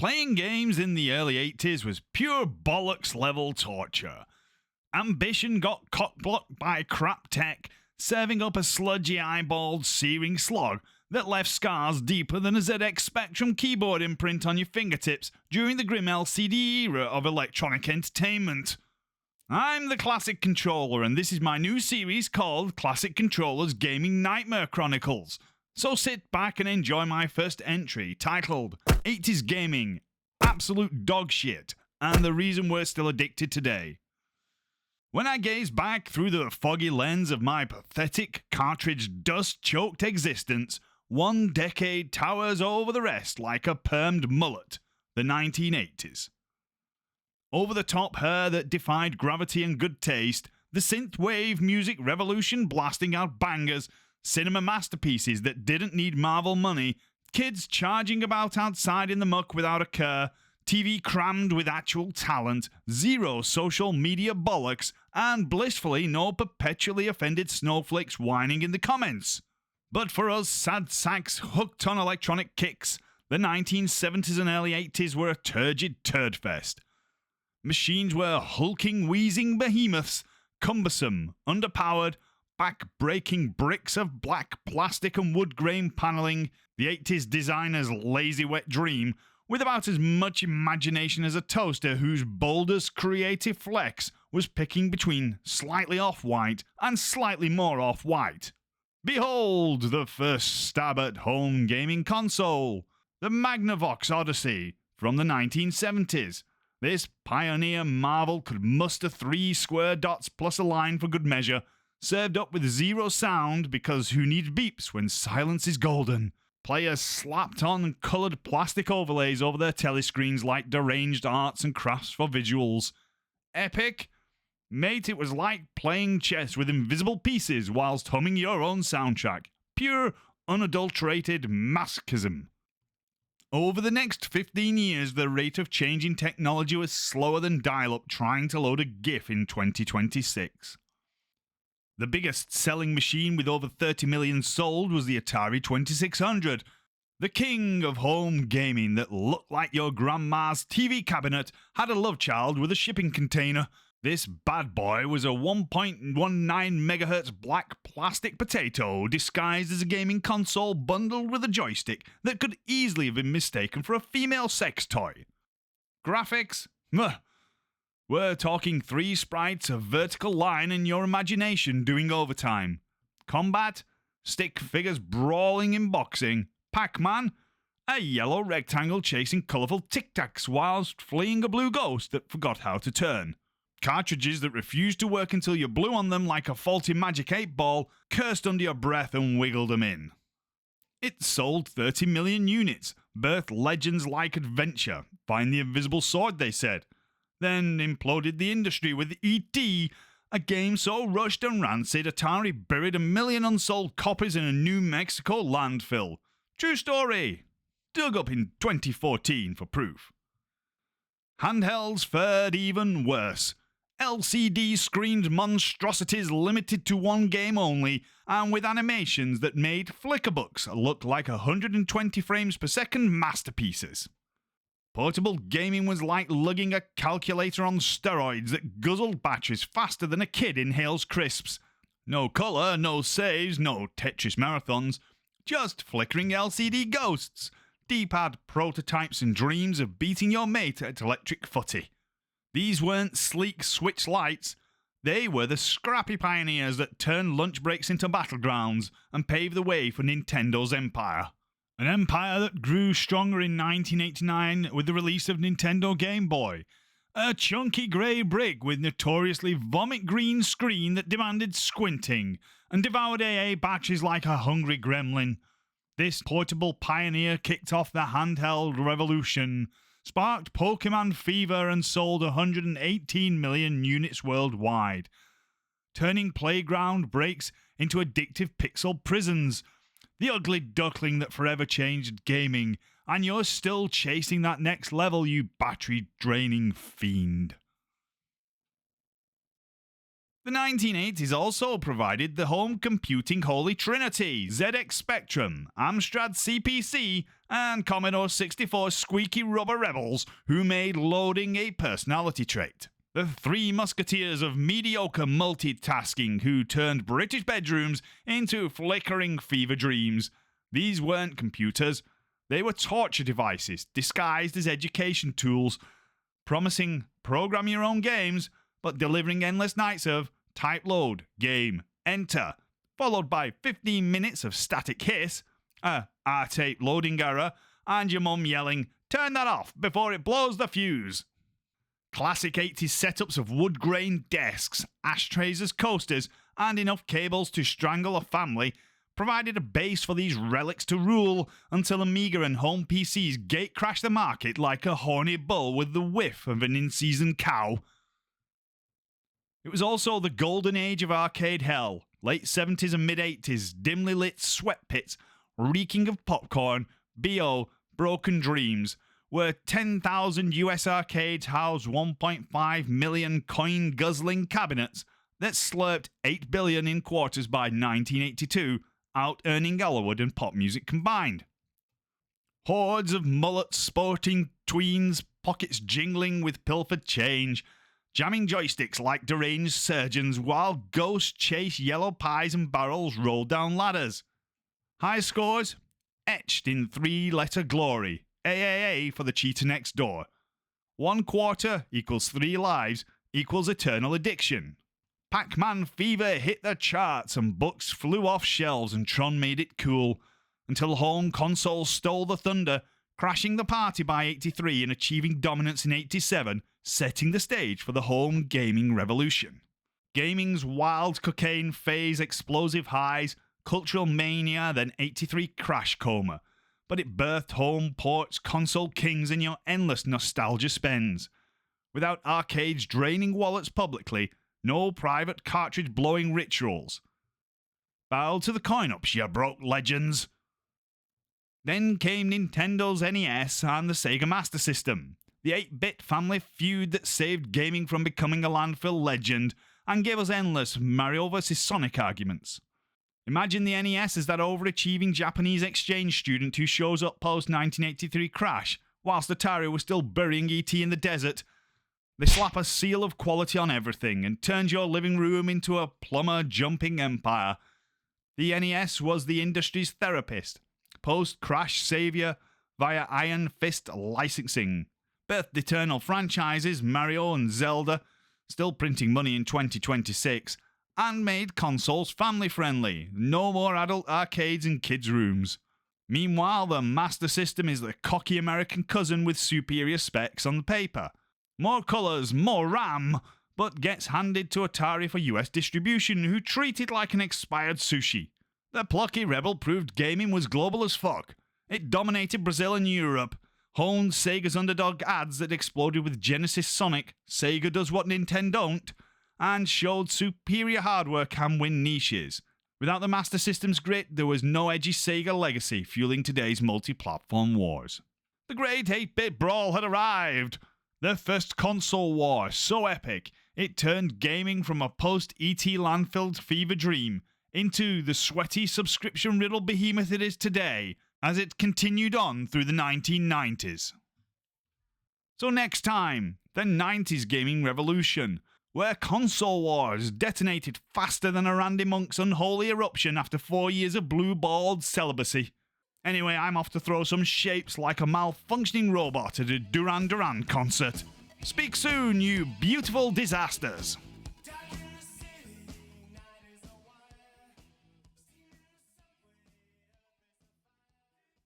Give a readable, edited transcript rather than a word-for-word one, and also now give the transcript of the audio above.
Playing games in the early 80s was pure bollocks level torture. Ambition got cock-blocked by crap tech, serving up a sludgy eyeballed searing slog that left scars deeper than a ZX Spectrum keyboard imprint on your fingertips during the grim LCD era of electronic entertainment. I'm the Classic Controller, and this is my new series called Classic Controller's Gaming Nightmare Chronicles. So sit back and enjoy my first entry, titled 80's Gaming, Absolute Dogshit, and the Reason We're Still Addicted Today. When I gaze back through the foggy lens of my pathetic, cartridge dust-choked existence, one decade towers over the rest like a permed mullet, the 1980s. Over the top hair that defied gravity and good taste, the synthwave music revolution blasting out bangers, cinema masterpieces that didn't need Marvel money, kids charging about outside in the muck without a care, TV crammed with actual talent, zero social media bollocks, and blissfully no perpetually offended snowflakes whining in the comments. But for us sad sacks hooked on electronic kicks, the 1970s and early 80s were a turgid turdfest. Machines were hulking, wheezing behemoths, cumbersome, underpowered, back-breaking bricks of black plastic and wood grain paneling, the 80s designer's lazy wet dream, with about as much imagination as a toaster whose boldest creative flex was picking between slightly off-white and slightly more off-white. Behold the first stab at home gaming console, the Magnavox Odyssey from the 1970s. This pioneer marvel could muster 3 square dots plus a line for good measure, served up with zero sound because who needs beeps when silence is golden? Players slapped on coloured plastic overlays over their telescreens like deranged arts and crafts for visuals. Epic? Mate, it was like playing chess with invisible pieces whilst humming your own soundtrack. Pure, unadulterated masochism. Over the next 15 years, the rate of change in technology was slower than dial-up trying to load a GIF in 2026. The biggest selling machine with over 30 million sold was the Atari 2600, the king of home gaming that looked like your grandma's TV cabinet had a love child with a shipping container. This bad boy was a 1.19 MHz black plastic potato disguised as a gaming console bundled with a joystick that could easily have been mistaken for a female sex toy. Graphics? We're talking 3 sprites, a vertical line, and your imagination doing overtime. Combat? Stick figures brawling in boxing. Pac-Man? A yellow rectangle chasing colourful tic-tacs whilst fleeing a blue ghost that forgot how to turn. Cartridges that refused to work until you blew on them like a faulty magic 8-ball, cursed under your breath and wiggled them in. It sold 30 million units, birthed legends-like adventure, find the invisible sword, they said. Then imploded the industry with E.T., a game so rushed and rancid Atari buried 1 million unsold copies in a New Mexico landfill. True story. Dug up in 2014 for proof. Handhelds fared even worse. LCD screened monstrosities limited to one game only, and with animations that made flickerbooks look like 120 frames per second masterpieces. Portable gaming was like lugging a calculator on steroids that guzzled batteries faster than a kid inhales crisps. No colour, no saves, no Tetris marathons, just flickering LCD ghosts, D-pad prototypes and dreams of beating your mate at electric footy. These weren't sleek switch lights, they were the scrappy pioneers that turned lunch breaks into battlegrounds and paved the way for Nintendo's empire. An empire that grew stronger in 1989 with the release of Nintendo Game Boy. A chunky grey brick with notoriously vomit green screen that demanded squinting and devoured AA batteries like a hungry gremlin. This portable pioneer kicked off the handheld revolution, sparked Pokemon fever and sold 118 million units worldwide, turning playground breaks into addictive pixel prisons. The ugly duckling that forever changed gaming, and you're still chasing that next level, you battery-draining fiend. The 1980s also provided the home computing holy trinity, ZX Spectrum, Amstrad CPC, and Commodore 64 squeaky rubber rebels who made loading a personality trait. The three musketeers of mediocre multitasking who turned British bedrooms into flickering fever dreams. These weren't computers, they were torture devices disguised as education tools, promising program your own games, but delivering endless nights of type load, game, enter, followed by 15 minutes of static hiss, R-tape loading error, and your mum yelling, "Turn that off before it blows the fuse." Classic 80s setups of wood grain desks, ashtrays as coasters, and enough cables to strangle a family provided a base for these relics to rule until Amiga and home PCs gate-crashed the market like a horny bull with the whiff of an in-season cow. It was also the golden age of arcade hell, late 70s and mid-80s, dimly lit sweat pits, reeking of popcorn, BO, broken dreams, where 10,000 US arcades housed 1.5 million coin-guzzling cabinets that slurped $8 billion in quarters by 1982, out-earning Elwood and pop music combined. Hordes of mullets sporting tweens, pockets jingling with pilfered change, jamming joysticks like deranged surgeons while ghosts chase yellow pies and barrels roll down ladders. High scores? Etched in three-letter glory. AAA for the cheater next door. 1 quarter equals 3 lives equals eternal addiction. Pac-Man fever hit the charts and books flew off shelves and Tron made it cool, until home consoles stole the thunder, crashing the party by 83 and achieving dominance in 87, setting the stage for the home gaming revolution. Gaming's wild cocaine phase, explosive highs, cultural mania, then 83 crash coma. But it birthed home ports, console kings, and your endless nostalgia spends. Without arcades draining wallets publicly, no private cartridge-blowing rituals. Bow to the coin-ups, you broke legends. Then came Nintendo's NES and the Sega Master System, the 8-bit family feud that saved gaming from becoming a landfill legend and gave us endless Mario vs. Sonic arguments. Imagine the NES as that overachieving Japanese exchange student who shows up post-1983 crash, whilst Atari was still burying E.T. in the desert. They slap a seal of quality on everything and turned your living room into a plumber jumping empire. The NES was the industry's therapist, post-crash savior via Iron Fist licensing, birthed eternal franchises Mario and Zelda, still printing money in 2026, and made consoles family-friendly, no more adult arcades in kids' rooms. Meanwhile, the Master System is the cocky American cousin with superior specs on the paper. More colours, more RAM, but gets handed to Atari for US distribution, who treat it like an expired sushi. The plucky rebel proved gaming was global as fuck. It dominated Brazil and Europe, honed Sega's underdog ads that exploded with Genesis Sonic, Sega does what Nintendo don't, and showed superior hardware can win niches. Without the Master System's grit, there was no edgy Sega legacy fueling today's multi-platform wars. The great 8-bit brawl had arrived. The first console war, so epic, it turned gaming from a post-ET landfill fever dream into the sweaty subscription-riddled behemoth it is today, as it continued on through the 1990s. So next time, the 90s gaming revolution, where console wars detonated faster than a Randy Monk's unholy eruption after 4 years of blue-balled celibacy. Anyway, I'm off to throw some shapes like a malfunctioning robot at a Duran Duran concert. Speak soon, you beautiful disasters.